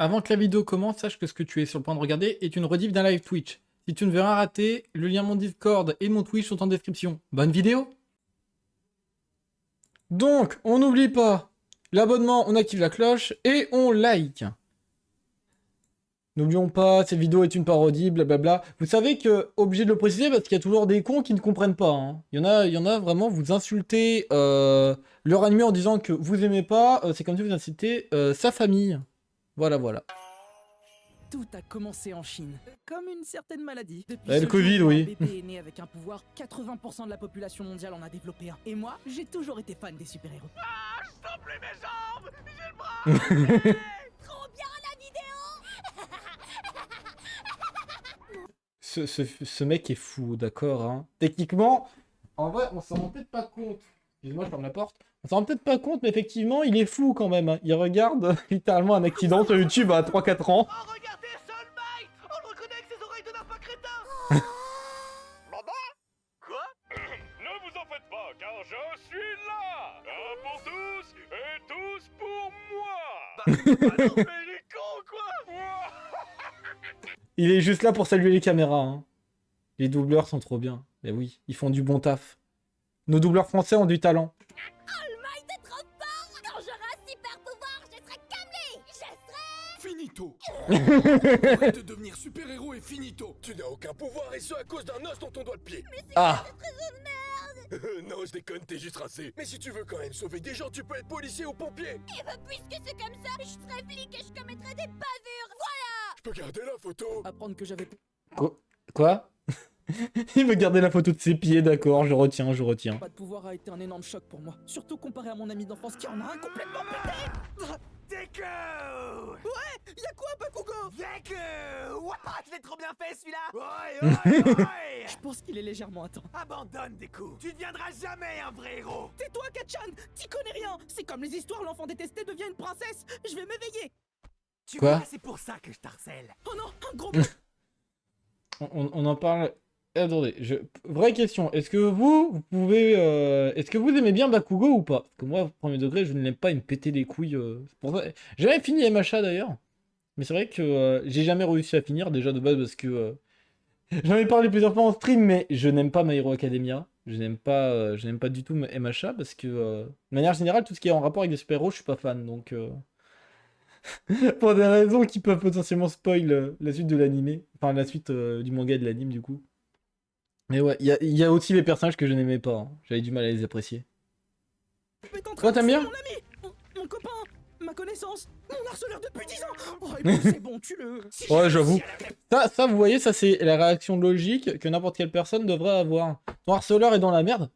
Avant que la vidéo commence, sache que ce que tu es sur le point de regarder est une rediff d'un live Twitch. Si tu ne veux rien rater, le lien de mon Discord et de mon Twitch sont en description. Bonne vidéo! Donc, on n'oublie pas l'abonnement, on active la cloche et on like. N'oublions pas, cette vidéo est une parodie, blablabla. Vous savez que, obligé de le préciser, parce qu'il y a toujours des cons qui ne comprennent pas. Hein. Il y en a vraiment, vous insultez leur animé en disant que vous aimez pas, c'est comme si vous insultez sa famille. Voilà, voilà. Tout a commencé en Chine, comme une certaine maladie. Depuis Le ce Covid, jour, oui. un bébé est né avec un pouvoir, 80% de la population mondiale en a développé un. Et moi, j'ai toujours été fan des super-héros. Ah, je sens plus mes jambes. J'ai le bras. Trop bien la vidéo. Ce mec est fou, d'accord. Hein. Techniquement, en vrai, on s'en rend peut-être pas compte. Excusez-moi, je ferme la porte. On s'en rend peut-être pas compte, mais effectivement, il est fou quand même. Hein. Il regarde littéralement un accident sur YouTube à 3-4 ans. Oh, regardez Soul Mite. On le reconnaît avec ses oreilles de lapin crétin. Baba. Quoi? Ne vous en faites pas, car je suis là. Un pour tous et tous pour moi. Ah non, mais il est con, quoi. Il est juste là pour saluer les caméras. Hein. Les doubleurs sont trop bien. Mais oui, ils font du bon taf. Nos doubleurs français ont du talent. All Might est trop fort. Quand j'aurai un super pouvoir, je serai câblé. Je serai... Finito. Arrête de devenir super-héros et finito. Tu n'as aucun pouvoir et ce à cause d'un os dans ton doigt de pied. Ah, Non, je déconne, t'es juste rincé. Mais si tu veux quand même sauver des gens, tu peux être policier ou pompier. Et bah, puisque c'est comme ça, je serai flic et je commettrai des bavures. Voilà. Je peux garder la photo. Apprendre que j'avais quoi? Il veut garder la photo de ses pieds, d'accord, je retiens, je retiens. pas de pouvoir a été un énorme choc pour moi. Surtout comparé à mon ami d'enfance qui en a un complètement pété. Deku. Y'a quoi, Bakugo? Deku. Ouah, tu l'as trop bien fait, celui-là. Ouais. Je pense qu'il est légèrement atteint. Abandonne, Deku. Tu deviendras jamais un vrai héros. Tais-toi, Kachan. T'y connais rien. C'est comme les histoires, l'enfant détesté devient une princesse. Je vais m'éveiller. Tu Quoi? vois, c'est pour ça que je t'harcèle. Oh non, un gros... On en parle... Attendez, vraie question, est-ce que vous pouvez... Est-ce que vous aimez bien Bakugo ou pas? Parce que moi, au premier degré, je ne l'aime pas, il me pétait les couilles. C'est pour ça... J'ai jamais fini MHA d'ailleurs. Mais c'est vrai que j'ai jamais réussi à finir, déjà de base, parce que... J'en ai parlé plusieurs fois en stream, mais je n'aime pas My Hero Academia. Je n'aime pas du tout MHA, parce que... de manière générale, tout ce qui est en rapport avec des super-héros, je suis pas fan, donc... Pour des raisons qui peuvent potentiellement spoil la suite de l'animé. Enfin, la suite du manga et de l'anime, du coup. Mais ouais, il y a aussi les personnages que je n'aimais pas. Hein. J'avais du mal à les apprécier. Toi, t'aimes bien? Mon ami, mon copain, ma connaissance, mon harceleur depuis 10 ans. Oh, et puis c'est bon, tue-le. Ouais, j'avoue. Ça, vous voyez, ça c'est la réaction logique que n'importe quelle personne devrait avoir. Ton harceleur est dans la merde?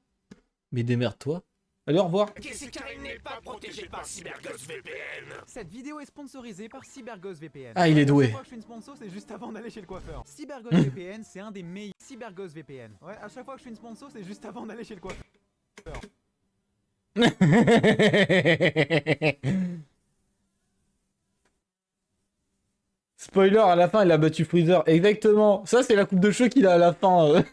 Mais démerde-toi. Allez, au revoir. Qu'est-ce qu'il n'est pas protégé par CyberGhost VPN. Cette vidéo est sponsorisée par CyberGhost VPN. Ah, il est doué. À chaque fois que je fais une sponsor, c'est juste avant d'aller chez le coiffeur. CyberGhost VPN, c'est un des meilleurs. CyberGhost VPN. Ouais, à chaque fois que je fais une sponsor, c'est juste avant d'aller chez le coiffeur. Spoiler, à la fin, il a battu Freezer. Exactement. Ça, c'est la coupe de cheveux qu'il a à la fin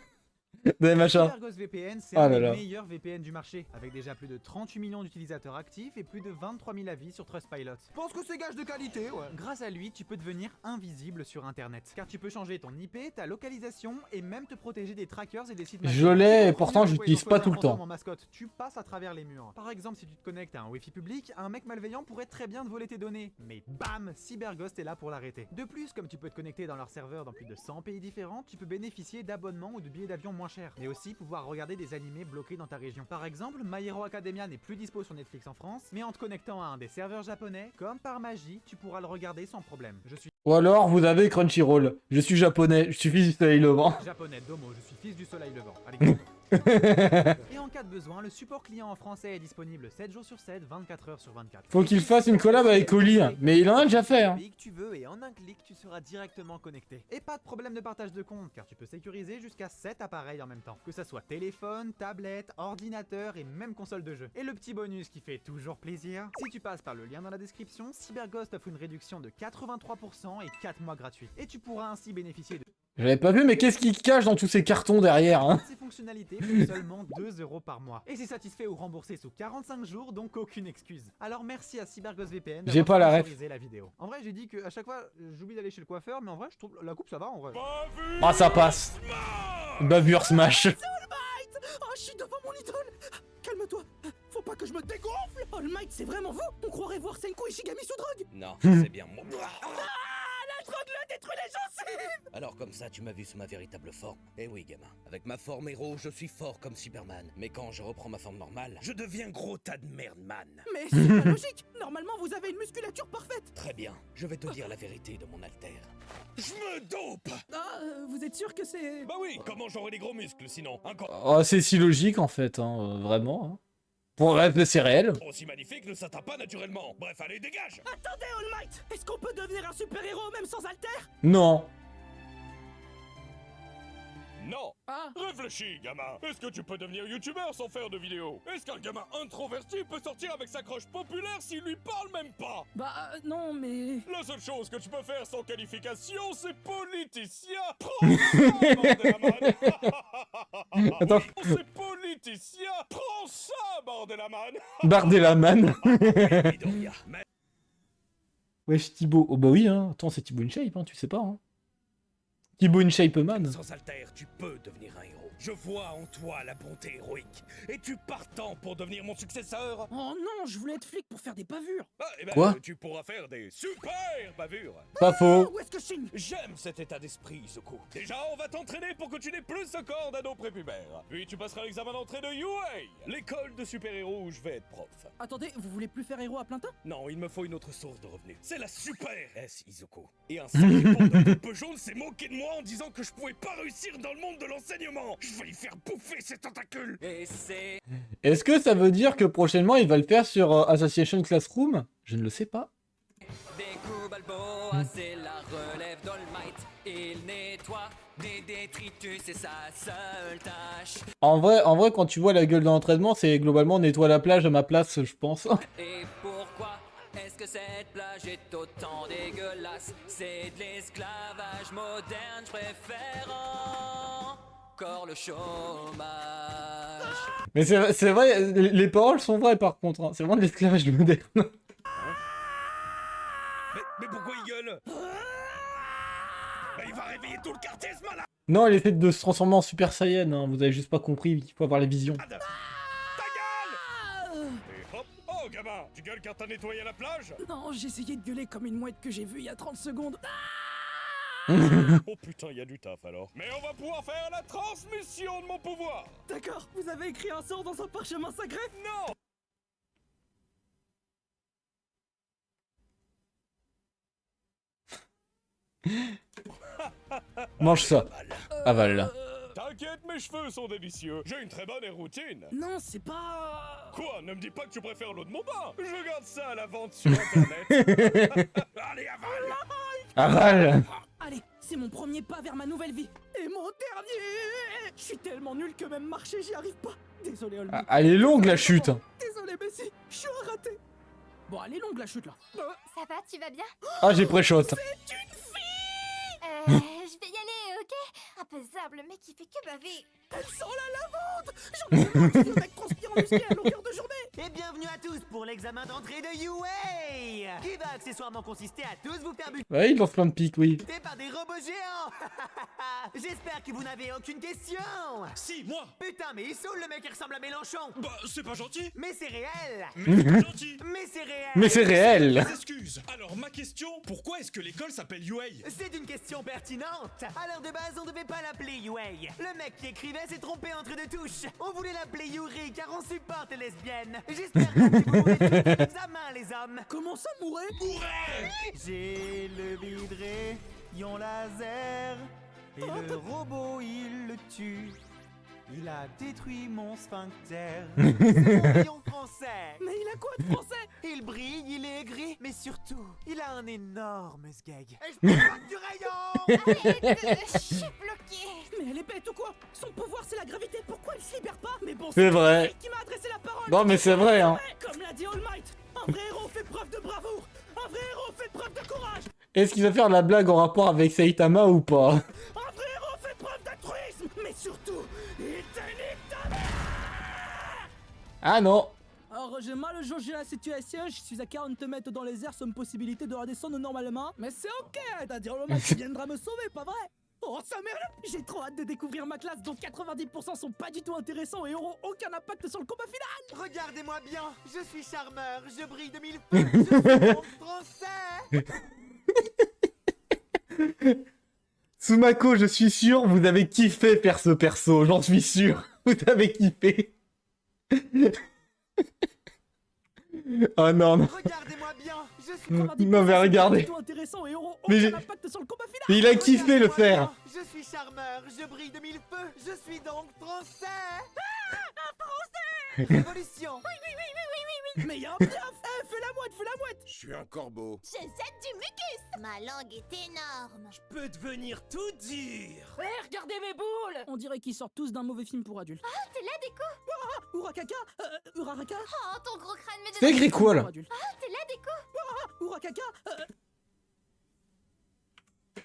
de MHA. CyberGhost VPN, c'est Ah un là des là. meilleurs VPN du marché, avec déjà plus de 38 millions d'utilisateurs actifs et plus de 23 000 avis sur Trustpilot. Je pense que c'est gage de qualité, ouais. Grâce à lui, tu peux devenir invisible sur internet, car tu peux changer ton IP, ta localisation et même te protéger des trackers et des sites Je malveillants. l'ai, et Tu peux pourtant, trouver j'utilise un pas tout le fantôme temps. en mascotte, tu passes à travers les murs. Par exemple, si tu te connectes à un wifi public, un mec malveillant pourrait très bien te voler tes données. Mais bam, CyberGhost est là pour l'arrêter. De plus, comme tu peux te connecter dans leur serveur dans plus de 100 pays différents, tu peux bénéficier d'abonnements ou de billets d'avion moins chers. Mais aussi pouvoir regarder des animés bloqués dans ta région. Par exemple, My Hero Academia n'est plus dispo sur Netflix en France, mais en te connectant à un des serveurs japonais, comme par magie, tu pourras le regarder sans problème. Je suis Ou alors, vous avez Crunchyroll. Je suis japonais, je suis fils du soleil levant. japonais, Domo, je suis fils du soleil levant. Allez, et en cas de besoin, le support client en français est disponible 7 jours sur 7, 24 heures sur 24. Faut qu'il fasse une collab avec Oli, hein. Mais il en a déjà fait, hein. Que tu veux et en un clic, tu seras directement connecté. Et pas de problème de partage de compte, car tu peux sécuriser jusqu'à 7 appareils en même temps. Que ça soit téléphone, tablette, ordinateur et même console de jeu. Et le petit bonus qui fait toujours plaisir, si tu passes par le lien dans la description, CyberGhost offre une réduction de 83% et 4 mois gratuits. Et tu pourras ainsi bénéficier de J'avais pas vu, mais qu'est-ce qui cache dans tous ces cartons derrière, hein? Ces fonctionnalités pour seulement 2 € par mois. Et c'est satisfait ou remboursé sous 45 jours, donc aucune excuse. Alors merci à CyberGhost VPN J'ai pas la ref. sponsorisé la vidéo. En vrai, j'ai dit qu'à chaque fois, j'oublie d'aller chez le coiffeur, mais en vrai, je trouve la coupe ça va en vrai. Bavure Ah, ça passe. Bavure smash. Oh, je suis devant mon idole. Calme-toi. Faut pas que je me dégonfle. All Might, c'est vraiment vous? On croirait voir Senku Ishigami sous drogue. Non, c'est bien moi. La drogue le détruit les gencives. Alors comme ça, tu m'as vu sous ma véritable forme. Eh oui, gamin. Avec ma forme héros, je suis fort comme Superman. Mais quand je reprends ma forme normale, je deviens gros tas de merde, man. Mais c'est pas logique. Normalement, vous avez une musculature parfaite. Très bien, je vais te dire la vérité de mon alter. Je me dope. Ah, vous êtes sûr que c'est... Bah oui, comment j'aurais des gros muscles sinon? Encore Oh, c'est si logique en fait, hein, vraiment. Hein. Pour rêve, c'est réel. aussi magnifique ne s'atteint pas naturellement. Bref, allez, dégage! Attendez, All Might. Est-ce qu'on peut devenir un super-héros même sans alter? Non. Non! Ah. Réfléchis, gamin! Est-ce que tu peux devenir youtubeur sans faire de vidéos? Est-ce qu'un gamin introverti peut sortir avec sa croche populaire s'il lui parle même pas? Bah, non, mais... La seule chose que tu peux faire sans qualification, c'est politicien! Prends ça, bordel man! Attends. C'est politicien! Prends ça, bordel man! Bardelaman. Midoriya, mais Wesh, Thibaut. Oh bah oui, hein. Attends, c'est Thibaut InShape, hein, tu sais pas, hein. Thibaut InShape man. sans alter, tu peux devenir un héros. Je vois en toi la bonté héroïque. Es-tu partant pour devenir mon successeur? Oh non, je voulais être flic pour faire des bavures. Ah, eh ben, Quoi? tu pourras faire des super bavures! Pas faux. Où est-ce que je signe? J'aime cet état d'esprit, Zuko. Déjà, on va t'entraîner pour que tu n'aies plus ce corps d'ado prépubère. Puis tu passeras l'examen d'entrée de UA, l'école de super-héros où je vais être prof. Attendez, vous voulez plus faire héros à plein temps? Non, il me faut une autre source de revenus. C'est la Super S, Izuko. Et un sacré pont de peu jaune s'est moqué de moi en disant que je pouvais pas réussir dans le monde de l'enseignement. Je vais y faire bouffer ces tentacules. Et c'est... Est-ce que ça veut dire que prochainement il va le faire sur Association Classroom? Je ne le sais pas. Des coups Balboa, c'est la relève d'All Might. Il nettoie des détritus, c'est sa seule tâche. En vrai, quand tu vois la gueule de l'entraînement, c'est globalement nettoie la plage à ma place, je pense. Et pourquoi est-ce que cette plage est autant dégueulasse? C'est de l'esclavage moderne, je préfère encore le chômage. Mais c'est vrai, les paroles sont vraies par contre. Hein. C'est vraiment de l'esclavage moderne. Mais pourquoi il gueule? Bah, il va réveiller tout le quartier, ce malade. Non, il essaie de se transformer en Super Saiyan. Hein. Vous avez juste pas compris. Il faut avoir la vision. Ta gueule! Et hop. Oh, gamin, tu gueules car t'as nettoyé la plage? Non, j'ai essayé de gueuler comme une mouette que j'ai vue il y a 30 secondes. Oh putain, il y a du taf alors. Mais on va pouvoir faire la transmission de mon pouvoir. D'accord, vous avez écrit un sort dans un parchemin sacré? Non. Mange ça. Avale. T'inquiète, mes cheveux sont délicieux. J'ai une très bonne routine. Non, c'est pas... Quoi? Ne me dis pas que tu préfères l'eau de mon bain. Je garde ça à la vente sur internet. Allez, avale. Avale. Allez, c'est mon premier pas vers ma nouvelle vie. Et mon dernier. Je suis tellement nul que même marcher, j'y arrive pas. Désolé, All Might. Elle est longue la chute. Désolé, Messi. Je suis un raté. Bon, elle est longue la chute là. Ça va, tu vas bien? Ah, j'ai pré-shot. Je vais y aller, ok? Imposable, le mec il fait que baver. Elle sent la lavande. J'en ai marre de ce mec transpirant musclé à longueur de journée. Et bienvenue à tous pour l'examen d'entrée de UA, qui va accessoirement consister à tous vous faire buter Ouais, il lance plein de pics, oui. par des robots géants. J'espère que vous n'avez aucune question. Si, moi. Putain, mais il saoule le mec qui ressemble à Mélenchon. Bah, c'est pas gentil. Mais c'est réel. Mais c'est pas gentil. Mais c'est réel. Mais c'est réel. Excuse. Alors, ma question, pourquoi est-ce que l'école s'appelle UA? C'est une question pertinente. Alors de base, on devait pas l'appeler UA. Le mec qui écrivait s'est trompé entre deux touches. On voulait l'appeler Yuri car on supporte les lesbiennes. J'espère que vous mourrez tous les examens, les hommes. Comment ça mourait? J'ai le bidré, ion laser, et le robot il le tue. Il a détruit mon sphincter. C'est mon rayon français. Mais il a quoi de français? Il brille, il est aigri, mais surtout, il a un énorme sgeg. Et je peux pas du rayon. Arrête, je suis bloquée. Mais elle est bête ou quoi? Son pouvoir c'est la gravité, pourquoi elle se libère pas? Mais bon, C'est vrai. lui qui m'a adressé la parole. Non, mais c'est vrai, hein. Comme l'a dit All Might, un vrai héros fait preuve de bravoure. Un vrai héros fait preuve de courage. Est-ce qu'il va faire de la blague en rapport avec Saitama ou pas? Un vrai Ah non. Alors j'ai mal jaugé la situation, je suis à 40 mètres dans les airs sans possibilité de redescendre normalement. Mais c'est ok, c'est-à-dire le mec viendra me sauver, pas vrai? Oh ça merde. J'ai trop hâte de découvrir ma classe dont 90% sont pas du tout intéressants et auront aucun impact sur le combat final. Regardez-moi bien, je suis charmeur, je brille de mille feux, je suis donc français. Sumako, je suis sûr, vous avez kiffé faire ce perso, j'en suis sûr. Vous avez kiffé. Oh non, non. Regardez-moi bien, je suis Non mais regardez. Mais il a kiffé le faire. Je suis charmeur, je brille de mille feux, je suis donc français. Révolution. Mais y'a un piaf. Fais la mouette. Je suis un corbeau. Je jette du mucus. Ma langue est énorme. Peut devenir tout dur. Regardez mes boules. On dirait qu'ils sortent tous d'un mauvais film pour adultes. Oh, t'es là, Déco. Urakaka Uraraka Oh, ton gros crâne me C'est écrit quoi là? Oh, t'es là, Déco. Urakaka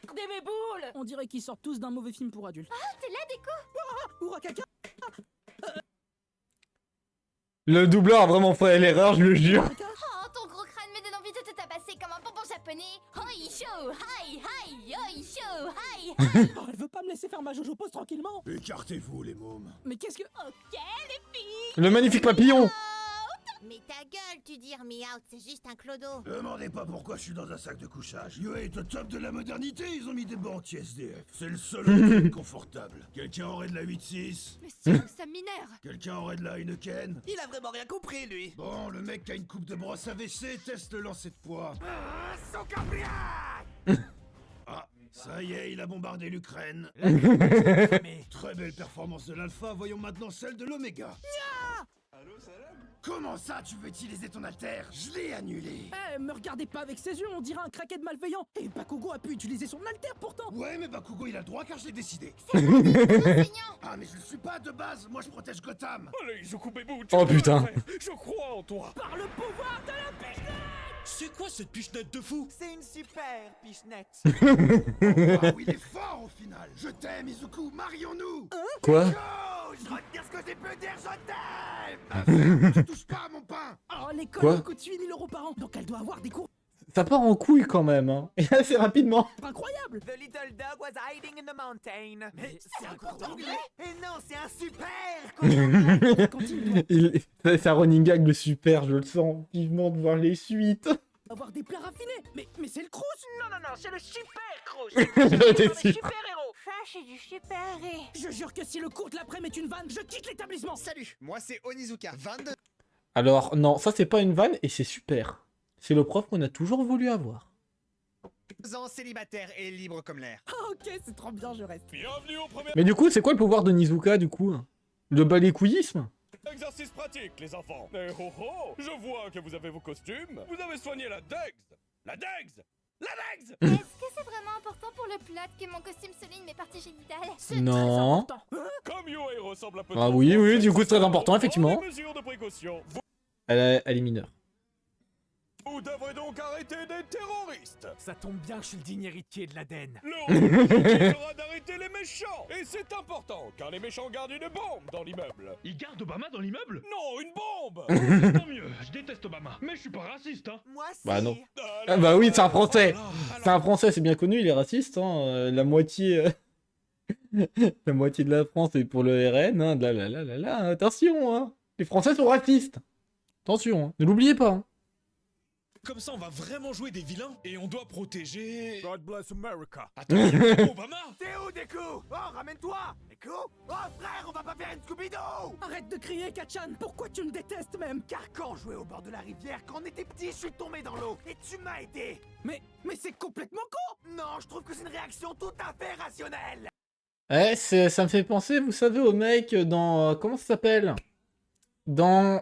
Regardez mes boules. On dirait qu'ils sortent tous d'un mauvais film pour adultes. Oh, t'es là, Déco. Urakaka Le doubleur a vraiment fait l'erreur, je le jure. Oh, ton gros crâne me donne envie de te tabasser comme un bonbon japonais. Hoi shou, hi, hi, hoi shou, hi, hi. Oh, elle veut pas me laisser faire ma Jojo Pose tranquillement. Écartez-vous, les mômes. Mais qu'est-ce que... Ok, les filles. Le magnifique papillon. Mais ta gueule, tu dis me out, c'est juste un clodo. Demandez pas pourquoi je suis dans un sac de couchage. UA est au top de la modernité, ils ont mis des bancs anti-SDF. C'est le seul truc confortable. Quelqu'un aurait de la 8.6? Monsieur, ça minère. Quelqu'un aurait de la Heineken? Il a vraiment rien compris, lui. Bon, le mec qui a une coupe de brosse à WC teste le lancer de poids. Son cardiaque. Ah, ça y est, il a bombardé l'Ukraine. Très belle performance de l'Alpha, voyons maintenant celle de l'Oméga. Comment ça, tu veux utiliser ton alter? Je l'ai annulé. Eh, me regardez pas avec ses yeux, on dirait un craquet de malveillant. Et Bakugo a pu utiliser son alter pourtant. Ouais, mais Bakugo, il a le droit car je l'ai décidé. Ah, mais je le suis pas de base, moi je protège Gotham. Allez, Izuku Bébou, Oh, peux le putain. faire. Je crois en toi. Par le pouvoir de la pichenette. C'est quoi cette pichenette de fou? C'est une super pichenette. Waouh, il est fort au final. Je t'aime, Izuku, marions-nous. Quoi? Oh, je retire ce que j'ai pu dire, je t'aime. Tu touches pas à mon pain. Oh, l'école Quoi me coûte 8 000 € par an, donc elle doit avoir des cours Ça part en couille quand même, hein. Et assez rapidement. incroyables. The little dog was hiding in the mountain. Mais c'est un cours d'anglais. Et non, c'est un super. Continue, C'est un running gag de super, je le sens. Vivement de voir les suites. avoir des plats raffinés. Mais c'est le Crous. Non, c'est le super Crous. J'étais sûr. Super-héros. Ça, c'est du super-héros. Je jure que si le cours de l'après-midi est une vanne, je quitte l'établissement. Salut, moi c'est Onizuka, 22 Alors, non, ça c'est pas une vanne et c'est super. C'est le prof qu'on a toujours voulu avoir. ans, célibataire et libre comme l'air. Ah, ok, c'est trop bien, je reste. Bienvenue au premier Mais du coup, c'est quoi le pouvoir de Nizuka du coup? Le balécouillisme? exercice pratique, les enfants. Eh oh oh, je vois que vous avez vos costumes. Vous avez soigné la Dex. La Dex. La Dex. Est-ce que c'est vraiment important pour le plot que mon costume souligne mes parties génitales? Non. Comme Yohei ressemble un peu Ah trop oui, au oui, sexe, du coup c'est très important, effectivement. prends des mesures de précaution. Elle est mineure. Vous devrez donc arrêter des terroristes. Ça tombe bien que je suis le digne héritier de l'Aden. Le rôle sera d'arrêter les méchants. Et c'est important, car les méchants gardent une bombe dans l'immeuble. Il garde Obama dans l'immeuble? Non, une bombe. Tant mieux, je déteste Obama, mais je suis pas raciste, hein. Moi, si. Bah non. Ah bah oui, c'est un français. C'est un français, c'est bien connu, il est raciste. Hein. La moitié... la moitié de la France est pour le RN. Hein. Là, attention, hein. Les Français sont racistes. Attention, hein. Ne l'oubliez pas. Hein. Comme ça, on va vraiment jouer des vilains et on doit protéger... God bless America. Attends, Obama. T'es où, Deku? Oh, ramène-toi. Deku? Oh, frère, on va pas faire une Scooby-Doo. Arrête de crier, Kachan. Pourquoi tu me détestes même? Car quand on jouait au bord de la rivière, quand on était petit, je suis tombé dans l'eau. Et tu m'as aidé. Mais c'est complètement con. Non, je trouve que c'est une réaction tout à fait rationnelle. Eh, ça me fait penser, vous savez, au mec dans... comment ça s'appelle? Dans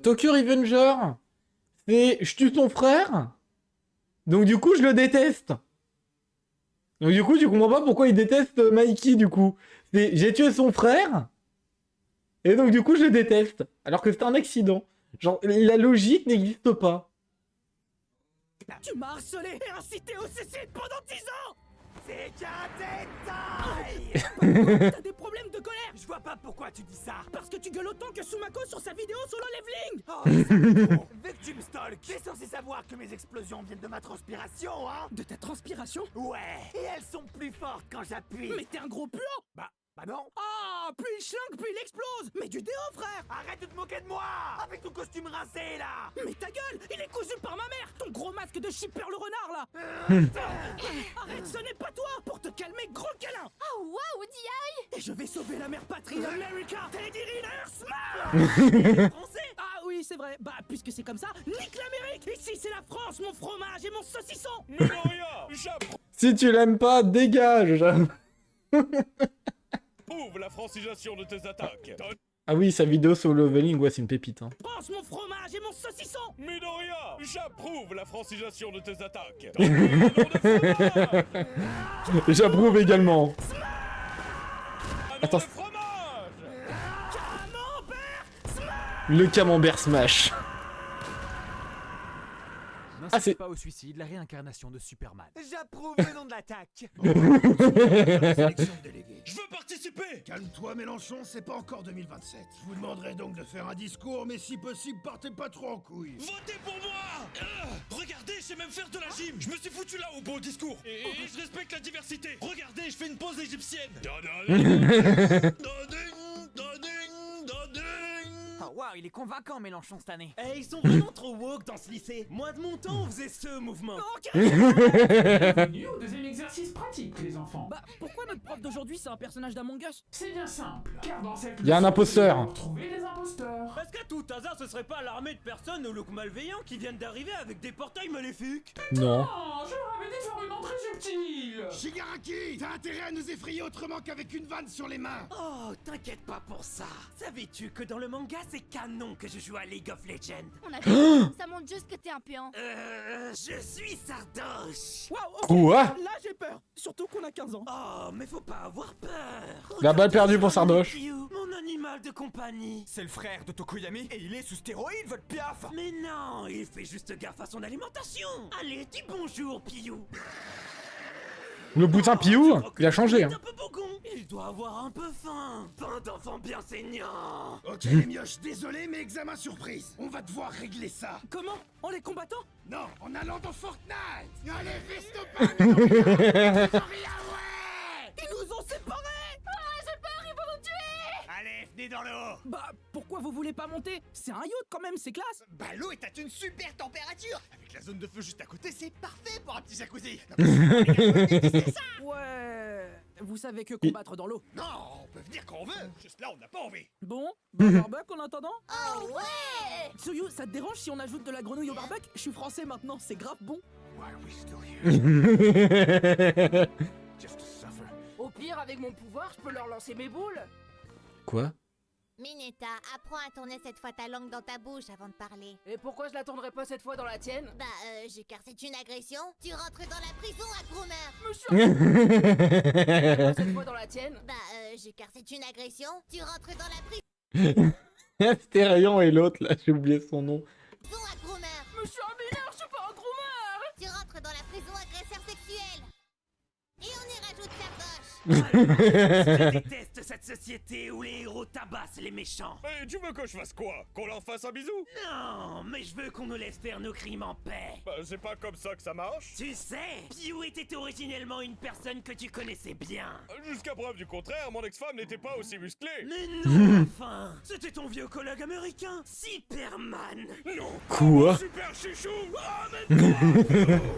Tokyo Revenger. C'est je tue ton frère. Donc du coup, je le déteste. Donc du coup, tu comprends pas pourquoi il déteste Mikey, du coup. C'est j'ai tué son frère. Et donc du coup, je le déteste. Alors que c'est un accident. Genre, la logique n'existe pas. Tu m'as harcelé et incité au suicide pendant 10 ans. C'est qu'un détail. T'as des problèmes de colère. Je vois pas pourquoi tu dis ça. Parce que tu gueules autant que Sumako sur sa vidéo solo leveling. Oh, c'est trop. Vu que tu me stalks, t'es censé savoir que mes explosions viennent de ma transpiration, hein? De ta transpiration? Ouais, et elles sont plus fortes quand j'appuie. Mais t'es un gros puant. Bah non. Ah, plus il schlingue, plus il explose. Mais du déo, frère. Arrête de te moquer de moi. Avec ton costume rincé, là. Mais ta gueule, il est cousu par ma mère. Ton gros masque de shipper le renard, là. Arrête, ce n'est pas toi. Pour te calmer, gros câlin. Oh waouh, DI. Et je vais sauver la mère patrie America. Teddy Riner Smile. Français. Ah oui, c'est vrai. Bah, puisque c'est comme ça, nique l'Amérique. Ici, c'est la France, mon fromage et mon saucisson. Midoriya, Si tu l'aimes pas, dégage. j'approuve la francisation de tes attaques. Ah oui, sa vidéo sur le leveling, ouais, c'est une pépite. Hein. France, mon fromage et mon saucisson. Midoriya, j'approuve la francisation de tes attaques. J'approuve également. Attends. Le camembert smash. N'incite pas au suicide, la réincarnation de Superman. J'approuve le nom de l'attaque. Je veux participer. Calme-toi Mélenchon, c'est pas encore 2027. Je vous demanderai donc de faire un discours, mais si possible, partez pas trop en couille. Votez pour moi. Regardez, je sais même faire de la gym. Je me suis foutu là au beau discours. Et je respecte la diversité. Regardez, je fais une pause égyptienne. Oh waouh, il est convaincant Mélenchon cette année. Eh, ils sont vraiment trop woke dans ce lycée. Moi de mon temps, on faisait ce mouvement. Bienvenue au deuxième exercice pratique, les enfants. Bah, pourquoi notre prof d'aujourd'hui, c'est un personnage d'Among Us? C'est bien simple, car dans cette Il y a un imposteur. leçon, trouver les imposteurs. Parce qu'à tout hasard, ce serait pas l'armée de personnes au look malveillant qui viennent d'arriver avec des portails maléfiques. Non. Oh, je leur avais dit de faire une entrée subtile. Shigaraki, t'as intérêt à nous effrayer autrement qu'avec une vanne sur les mains. Oh, t'inquiète pas pour ça. Savais-tu que dans le manga, c'est canon que je joue à League of Legends? On a vu, ça montre juste que t'es un puant. Je suis Sardoche. Waouh, ok. Quoi? Là, j'ai peur. Surtout qu'on a 15 ans. Oh, mais faut pas avoir peur. La balle perdue pour Sardoche. Mon animal de compagnie. C'est le frère de Tokoyami et il est sous stéroïde, votre piaf. Mais non, il fait juste gaffe à son alimentation. Allez, dis bonjour, Piou. Le boutin Piou, il a changé. Hein. Un peu bougon. Il doit avoir un peu faim. Fin d'enfant bien saignant. Ok les mioches, désolé, mais examen surprise. On va devoir régler ça. Comment? En les combattant? Non, en allant dans Fortnite. Allez, festo pas, ouais. Ils nous ont séparés. Ah, j'ai peur, ils vont nous tuer. Allez, venez dans l'eau. Bah, pourquoi vous voulez pas monter? C'est un yacht quand même, c'est classe. Bah l'eau est à une super température. Avec la zone de feu juste à côté, c'est parfait pour un petit jacuzzi. Ouais... Vous savez que combattre dans l'eau. Non, on peut venir quand on veut. Juste là, on n'a pas envie. Bon, barbecue en attendant. Oh ouais. Tsuyu, ça te dérange si on ajoute de la grenouille au barbecue? Je suis français maintenant, c'est grave bon. Au pire, avec mon pouvoir, je peux leur lancer mes boules. Quoi? Mineta, apprends à tourner cette fois ta langue dans ta bouche avant de parler. Et pourquoi je la tournerai pas cette fois dans la tienne? Bah, car c'est une agression. Tu rentres dans la prison à groomer. Cette fois dans la tienne? Bah, car c'est une agression. Tu rentres dans la prison C'était Rayon et l'autre, là, j'ai oublié son nom. à groomer. Monsieur un mineur, je suis pas un groomer. Tu rentres dans la prison agresseur sexuel. Et on y rajoute Sardoche. Je déteste cette société où les héros tabassent les méchants. Mais tu veux que je fasse quoi? Qu'on leur fasse un bisou? Non, mais je veux qu'on nous laisse faire nos crimes en paix. Bah, c'est pas comme ça que ça marche. Tu sais, Piou était originellement une personne que tu connaissais bien. Jusqu'à preuve du contraire, mon ex-femme n'était pas aussi musclée. Mais non, enfin, c'était ton vieux collègue américain, Superman. Non. Quoi? Super chouchou. Ah, mais quoi?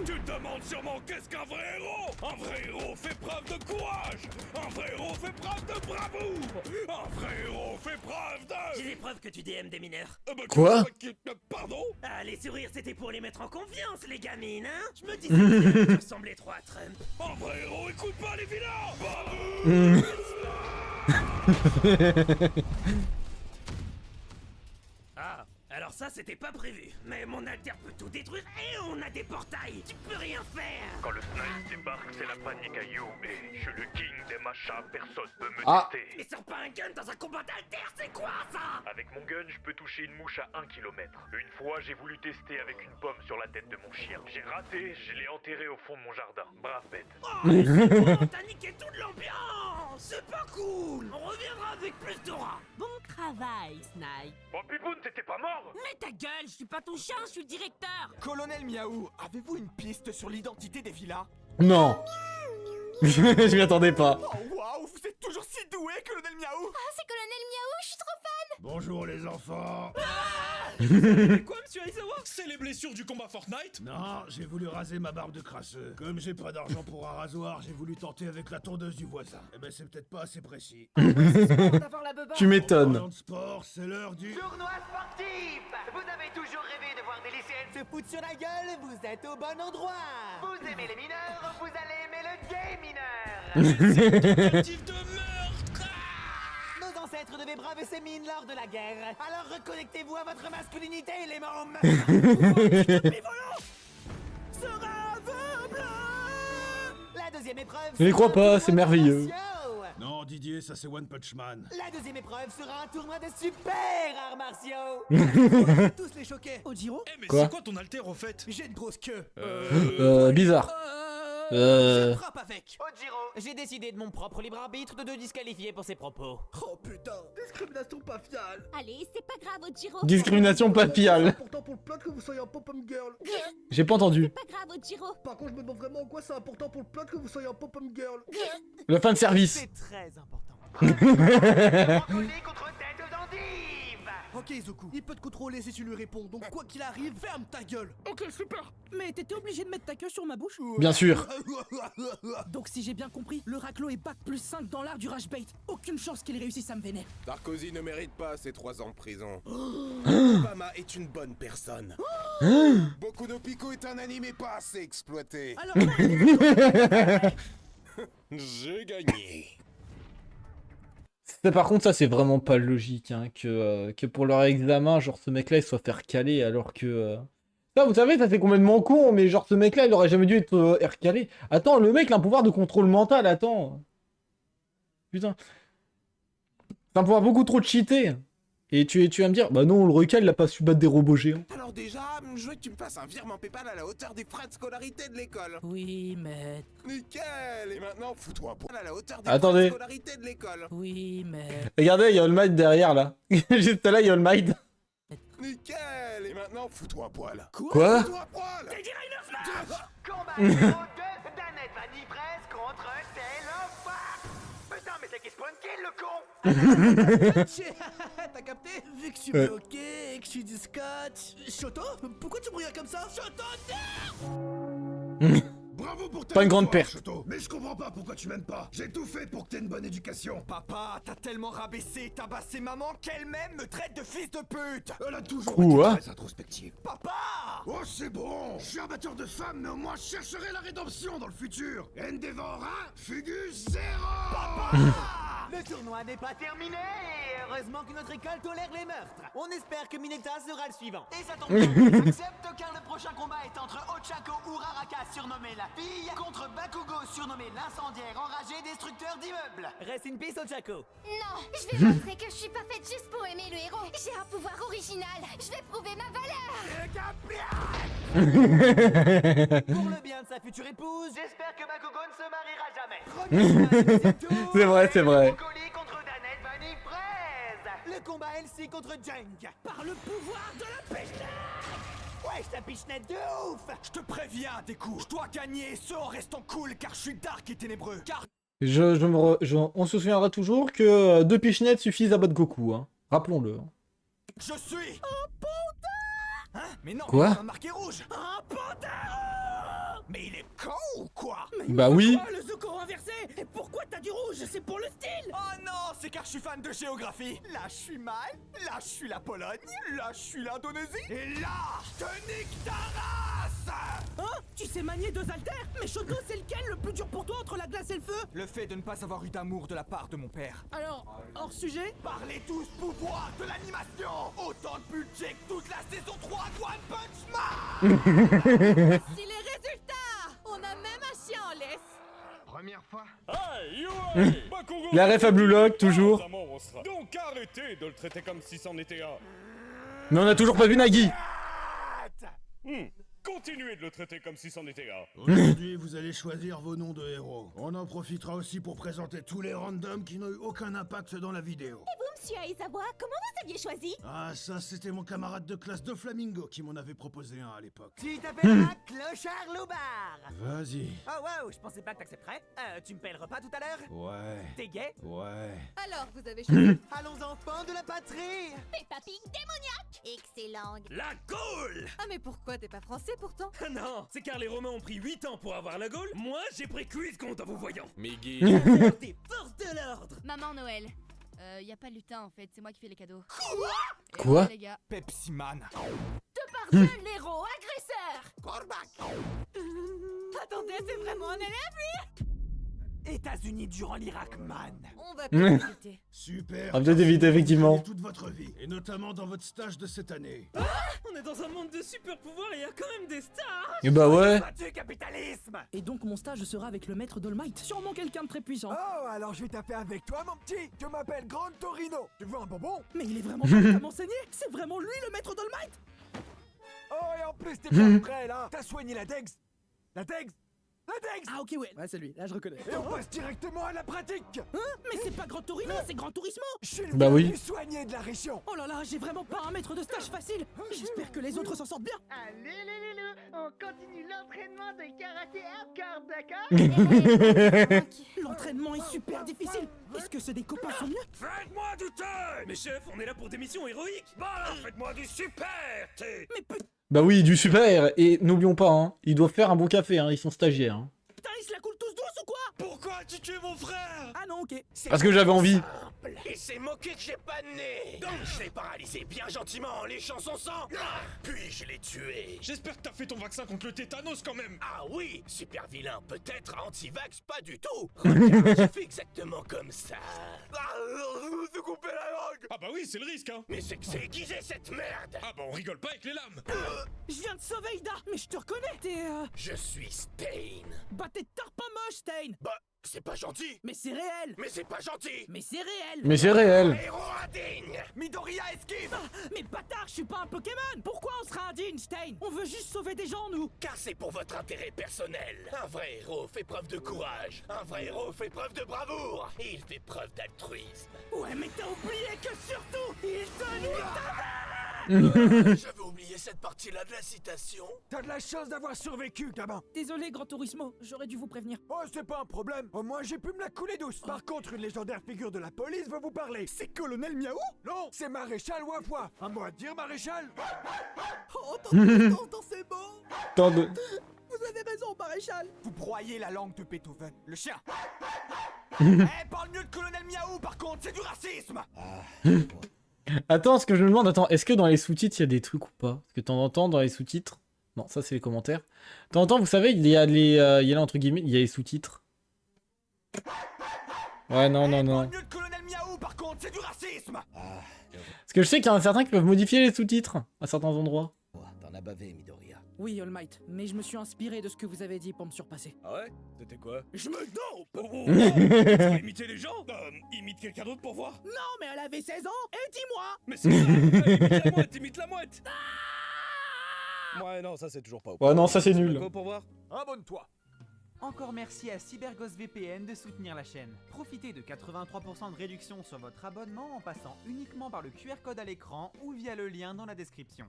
Tu te demandes sûrement qu'est-ce qu'un vrai héros? Un vrai héros fait preuve de courage. Un vrai héros fait preuve de bravoure. Un vrai héros fait preuve de... J'ai des preuves que tu DM des mineurs. Quoi? Pardon? Ah, les sourires, c'était pour les mettre en confiance, les gamines, hein? Je me disais que tu ressemblais trop à Trump. Un vrai héros écoute pas les vilains. Ah, alors ça c'était pas prévu. Mais mon alter peut tout détruire et on a des portails. Tu peux rien faire. Quand le snipe débarque, c'est la panique à You. Et je suis le king des machins, personne peut me Ah. tester. Mais sors pas un gun dans un combat d'alter, c'est quoi ça? Avec mon gun, je peux toucher une mouche à 1 km. Une fois, j'ai voulu tester avec une pomme sur la tête de mon chien. J'ai raté, je l'ai enterré au fond de mon jardin. Brave bête. Oh, t'as niqué toute l'ambiance. C'est pas cool. On reviendra avec plus d'aura. Bon travail, Snipe. Bon, Pipoun, t'étais pas mort? Mais ta gueule, je suis pas ton chien, je suis le directeur. Colonel Miaou, avez-vous une piste sur l'identité des villas? Non. Je m'y attendais pas. Oh waouh, vous êtes toujours si doué, Colonel Miaou! Ah, c'est Colonel Miaou, je suis trop fan. Bonjour les enfants. Quoi, monsieur Aizawa? C'est les blessures du combat Fortnite? Non, j'ai voulu raser ma barbe de crasseux. Comme j'ai pas d'argent pour un rasoir, j'ai voulu tenter avec la tondeuse du voisin. Eh ben c'est peut-être pas assez précis. Tu m'étonnes. En parlant de sport, c'est l'heure du... Tournoi sportif! Vous avez toujours rêvé de voir des lycéennes se foutre sur la gueule? Vous êtes au bon endroit! Vous aimez les mineurs? Vous allez aimer le gay mineur! Tentative de meurtre! Nos ancêtres devaient braver ces mines lors de la guerre. Alors reconnectez-vous à votre masculinité, les mômes! Sera aveugle. La deuxième épreuve... Je n'y sera crois un pas, tournoi c'est de merveilleux. martiaux. Non, Didier, ça c'est One Punch Man. La deuxième épreuve sera un tournoi de super arts martiaux! Tous les choqués! Ojiro? Eh, mais Quoi? c'est quoi ton alter au fait? J'ai une grosse queue! Bizarre. Je frappe avec! Ojiro, j'ai décidé de mon propre libre arbitre de te disqualifier pour ces propos. Oh putain! Discrimination pas fiale! Allez, c'est pas grave, Ojiro. Discrimination C'est papillale. important pour le plot que vous soyez un pop-up girl! J'ai pas entendu. Pas grave, Ojiro. Par contre, je me demande vraiment en quoi c'est important pour le plot que vous soyez un pop-up girl! Le fin de service. C'est très important. Brocoli contre tête d'endive! Ok, Izuku, il peut te contrôler si tu lui réponds, donc quoi qu'il arrive, ferme ta gueule! Ok, super. Mais t'étais obligé de mettre ta queue sur ma bouche? Bien sûr. Donc si j'ai bien compris, le raclo est bac plus 5 dans l'art du rage bait. Aucune chance qu'il réussisse à me vénérer. Sarkozy ne mérite pas ses 3 ans de prison. Obama est une bonne personne. Boku no Pico est un animé pas assez exploité. Alors J'ai gagné. Par contre, ça c'est vraiment pas logique hein, que pour leur examen, genre ce mec-là il soit faire caler alors que. Ça, vous savez, ça c'est complètement con, mais genre ce mec-là il aurait jamais dû être recalé. Attends, le mec il a un pouvoir de contrôle mental, attends. Putain. C'est un pouvoir beaucoup trop cheaté. Et tu vas me dire, bah non, le recale il a pas su battre des robots géants. Alors déjà, je veux que tu me fasses un virement PayPal à la hauteur des frais de scolarité de l'école. Oui, maître. Nickel. Et maintenant, fous-toi un poil à la hauteur des Attendez. frais de scolarité de l'école. Oui, maître. Regardez, il y a All Might derrière là. Juste là, il y a All Might. Nickel. Et maintenant, fous-toi un poil. Quoi? Fous-toi un poil. Combat numéro 2, Danette Vanille Presse contre Télofa! Putain, mais c'est qui spawn kill, le con! T'as capté? Vu que je suis bloqué et que je suis du scotch... Shoto? Pourquoi tu me regardes comme ça? Shoto, Bravo pour ta Pas une grande victoire, perte. Shoto. Mais je comprends pas pourquoi tu m'aimes pas. J'ai tout fait pour que t'aies une bonne éducation. Papa, t'as tellement rabaissé et tabassé maman qu'elle-même me traite de fils de pute! Elle a toujours Quoi? été très introspective. Papa! Oh, c'est bon. Je suis un batteur de femmes, mais au moins je chercherai la rédemption dans le futur. Endeavor 1, Fugus 0. Le tournoi n'est pas terminé et heureusement que notre école tolère les meurtres. On espère que Mineta sera le suivant. Et ça tombe bien, j'accepte car le prochain combat est entre Ochako Uraraka, surnommé la fille, contre Bakugo, surnommé l'incendiaire enragé destructeur d'immeubles. Reste in peace, Ochako. Non, je vais montrer que je suis pas faite juste pour aimer le héros. J'ai un pouvoir original. Je vais prouver ma valeur. Pour le bien de sa future épouse, j'espère que Bakugo ne se mariera jamais. C'est vrai, c'est vrai. Brocoli contre Danette Vanille Fraise. Le combat LC contre Junk. Par le pouvoir de la pichenette. Ouais, je pichenette de ouf. Je te préviens, Deku, je dois gagner ce en restant cool car je suis dark et ténébreux. Car On se souviendra toujours que 2 pichenettes suffisent à battre Goku. Hein. Rappelons-le. je suis un panthère. Hein? Mais non, Quoi? il a marqué rouge. Un panthère. Mais il est con ou quoi? Bah oui. Oh, le Zuko renversé. Et pourquoi t'as du rouge? C'est pour le style. Oh non, c'est car je suis fan de géographie. Là, je suis Malte, là, je suis la Pologne, là, je suis l'Indonésie. Et là, je te nique ta race. Hein? Tu sais manier 2 haltères? Mais Shoto, c'est lequel le plus dur pour toi entre la glace et le feu? Le fait de ne pas avoir eu d'amour de la part de mon père. Alors, hors sujet? Parlez tous pouvoir de l'animation. Autant de budget que toute la saison 3 de One Punch Man. Si les résultats, on a même un chien en laisse. Première fois. Hey, Yue Bakugo, La ref à Blue Lock, toujours. Ça monstre. Donc arrêtez de le traiter comme si c'en était un. Mais on a toujours pas vu Nagui. Continuez de le traiter comme si c'en était un. Aujourd'hui, vous allez choisir vos noms de héros. On en profitera aussi pour présenter tous les randoms qui n'ont eu aucun impact dans la vidéo. Et vous, monsieur Aizawa, comment vous aviez choisi? Ah, ça, c'était mon camarade de classe de Flamingo qui m'en avait proposé un à l'époque. Tu t'appelleras Clochard Loubard. Vas-y. Oh wow, je pensais pas que t'accepterais. Tu me paies le repas tout à l'heure? Ouais. T'es gay? Ouais. Alors, vous avez choisi? Allons enfants de la patrie. Peppa Pig démoniaque. Excellent. La Gaule. Ah, mais pourquoi t'es pas français pourtant? Non, c'est car les Romains ont pris 8 ans pour avoir la Gaule. Moi, j'ai pris cuisse compte en vous voyant. Miggy. Des forces de l'ordre. Maman Noël. Y a pas de lutin en fait, c'est moi qui fais les cadeaux. Quoi? Les gars. Pepsi Man. De par deux, l'héros agresseur. Quarterback. Attendez, c'est vraiment un élève, lui? États-Unis durant l'Irak, man. On va peut-être éviter. Super. On va peut-être éviter, effectivement. Toute votre vie, et notamment dans votre stage de cette année. On est dans un monde de super pouvoirs et y a quand même des stars. Et bah ouais. Du capitalisme. Et donc mon stage sera avec le maître Dolmite, sûrement quelqu'un de très puissant. Oh, alors je vais taper avec toi, mon petit. Je m'appelle Grand Torino. Tu veux un bonbon? Mais il est vraiment pas à m'enseigner. C'est vraiment lui le maître Dolmite. Oh, et en plus, t'es bien prêt, là. T'as soigné la Dex. La Dex. La Dex. Ah ok ouais, c'est lui, là je reconnais. Et on passe directement à la pratique. Hein? Mais c'est pas Grand Torino, c'est Grand Turismo. Je suis le Bah oui. plus soigné de la région. Oh là là, j'ai vraiment pas un maître de stage facile. J'espère que les autres s'en sortent bien. Allez, on continue l'entraînement de karaté hardcore, d'accord? L'entraînement est super difficile. Est-ce que c'est des copains sont mieux? Faites-moi du thé. Mais chef, on est là pour des missions héroïques. Bah alors, faites-moi du super thé. Mais putain, Bah oui, du super. Et n'oublions pas, hein, ils doivent faire un bon café, hein, ils sont stagiaires. Hein. ils se la coulent tous douce ou quoi? Pourquoi as-tu tué mon frère? Ah non, ok. Parce que j'avais envie. Il s'est moqué que j'ai pas de nez. Donc je l'ai paralysé bien gentiment en léchant son sang. Puis je l'ai tué. J'espère que t'as fait ton vaccin contre le tétanos quand même. Ah oui, super vilain peut-être, anti-vax pas du tout. Regarde, j'ai fait exactement comme ça. Se couper la langue. Ah bah oui, c'est le risque hein. Mais c'est que c'est aiguisé cette merde. Ah bah on rigole pas avec les lames. Je viens de sauver Ida, mais je te reconnais. T'es Je suis Stain. Bah t'es tard pas moche, Stain. Bah, c'est pas gentil. Mais c'est réel. Mais c'est pas gentil. Mais c'est réel. Mais c'est réel. Héros indigne. Midoriya esquive. Ah, mais bâtard, je suis pas un Pokémon. Pourquoi on sera indigne, Stain? On veut juste sauver des gens, nous. Car c'est pour votre intérêt personnel. Un vrai héros fait preuve de courage. Un vrai héros fait preuve de bravoure. Et il fait preuve d'altruisme. Ouais, mais t'as oublié que surtout, il te nique ta mère. J'avais oublié cette partie-là de la citation. T'as de la chance d'avoir survécu, gamin. Désolé, Grand Turismo, j'aurais dû vous prévenir. Oh, c'est pas un problème. Au moins, j'ai pu me la couler douce. Par contre, une légendaire figure de la police veut vous parler. C'est Colonel Miaou? Non, c'est Maréchal Wafwa. Un mot à dire, Maréchal? Oh, c'est beau. Tant de... Vous avez raison, Maréchal. Vous broyez la langue de Beethoven, le chien. Eh, parle mieux de Colonel Miaou, par contre, c'est du racisme. Attends, ce que je me demande, est-ce que dans les sous-titres, il y a des trucs ou pas? Parce que de temps en temps, dans les sous-titres... Non, ça, c'est les commentaires. De temps en temps, vous savez, il y a il y a là, entre guillemets, il y a les sous-titres. Ouais, non. Parle mieux de Colonel Miaou, par contre, c'est du racisme. Parce que je sais qu'il y en a certains qui peuvent modifier les sous-titres à certains endroits. T'en as bavé, Midoriya. Oui, All Might, mais je me suis inspiré de ce que vous avez dit pour me surpasser. Ah ouais? C'était quoi? Je me dope. Tu vas imiter les gens? Imite quelqu'un d'autre pour voir. Non, mais elle avait 16 ans, et dis-moi. Mais c'est ça. Imite la mouette, imite la mouette. Ouais, non, ça c'est toujours pas. Ouais, non, ça c'est nul. Quoi pour voir? Abonne-toi. Encore merci à CyberGhost VPN de soutenir la chaîne. Profitez de 83% de réduction sur votre abonnement en passant uniquement par le QR code à l'écran ou via le lien dans la description.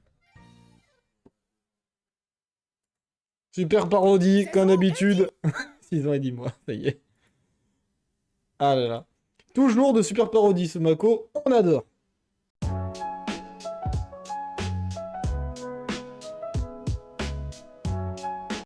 Super parodie, comme d'habitude. 6 ans et 10 mois, ça y est. Ah là là. Toujours de super parodie, ce Mako, on adore.